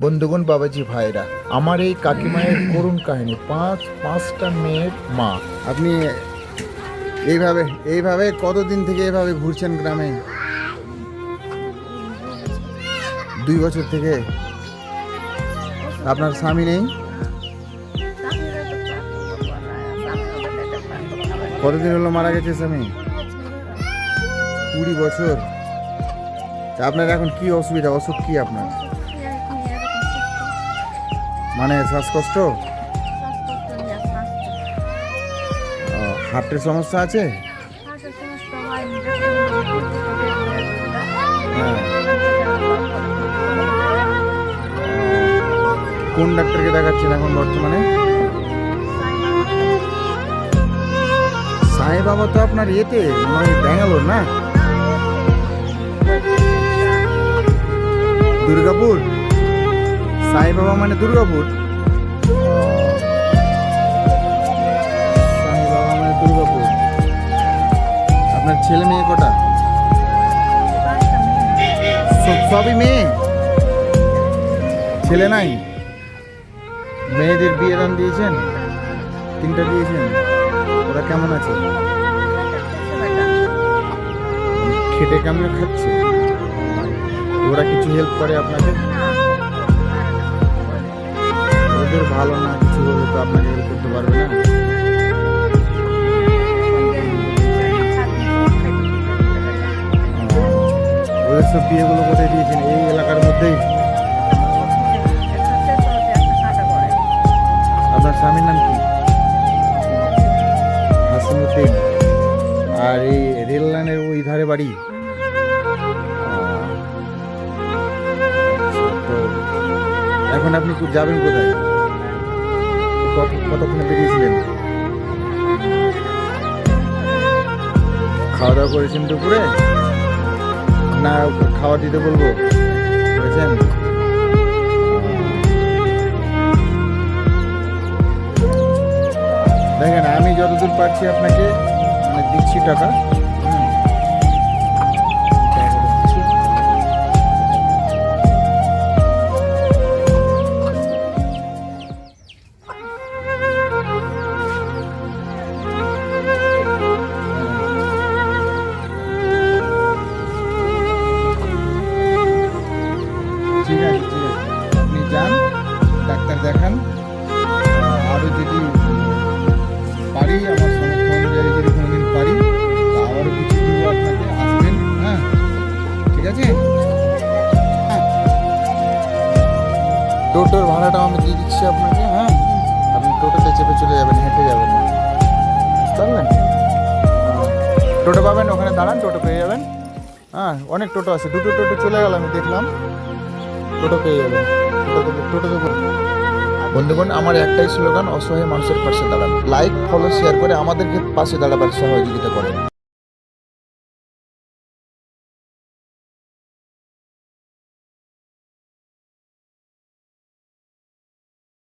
বন্ধুগণ, বাবাজি ভাইরা, আমার এই কাকিমায়ের করুণ কাহিনী। পাঁচটা মেয়ের মা। আপনি এইভাবে এইভাবে কতদিন থেকে এইভাবে ঘুরছেন গ্রামে? 2 বছর থেকে। আপনার স্বামী নেই? কতদিন হলো মারা গেছে স্বামী? 20 বছর। তা আপনার এখন কি অসুবিধা, অসুখ কি আপনার? মানে শ্বাসকষ্ট, হার্টের সমস্যা আছে? হ্যাঁ। কোন ডাক্তারকে দেখাচ্ছেন এখন বর্তমানে? সাই বাবা তো আপনার ইয়েতে মানে ব্যাঙ্গালোর না? দুর্গাপুর। সাই বাবা মানে দুর্গাপুর। সাই বাবা মানে দুর্গাপুর। আপনার ছেলে মেয়ে কটা? সবই মেয়ে, ছেলে নাই? মেয়েদের বিয়ে দান দিয়েছেন? 3টা দিয়েছেন? ওরা কেমন আছে? খেটে কেমন খাচ্ছে? ওরা কিছু হেল্প করে আপনাকে? ওদের ভালো না কিছু হলে তো আপনাকে হেল্প করতে পারবে না। ওদের সব বিয়েগুলো কোথায় দিয়েছেন? এই এলাকার মধ্যেই? আপনার স্বামীর নাম কি? হাসিনুদ্দিন। আর এই রেল লাইনের ওই ধারে বাড়ি? তো এখন আপনি যাবেন কোথায়? কতক্ষণে বেরিয়েছিলেন? খাওয়া দাওয়া করেছেন দুপুরে? না খাওয়া দিতে বলবো? করেছেন? দেখেন, আমি যতদূর পারছি আপনাকে মানে দিচ্ছি টাকা। ঠিক আছে, ঠিক আছে, আপনি যান, ডাক্তার দেখান। আরও যদি পারি, আমার সমর্থ অনুযায়ী যদি কোনোদিন পারি, তা আবারও কিছু দিব আপনাকে। আসবেন, হ্যাঁ? ঠিক আছে। টোটোর ভাড়াটাও আমি দিয়ে দিচ্ছি আপনাকে, হ্যাঁ? আপনি টোটোতে চেপে চলে যাবেন, হেঁটে যাবেন না, বুঝতে পারলেন? টোটো পাবেন, ওখানে দাঁড়ান, টোটো পেয়ে যাবেন। হ্যাঁ, অনেক টোটো আছে, 2টো টোটো চলে গেল, আমি দেখলাম। টোটো পেয়ে যাবেন, টোটো দেবো। বন্ধুগণ, আমার একটাই স্লোগান, অসহায় মানুষের পাশে দাঁড়ান। লাইক, ফলো, শেয়ার করে আমাদেরকে পাশে দাঁড়াবার সহযোগিতা করেন।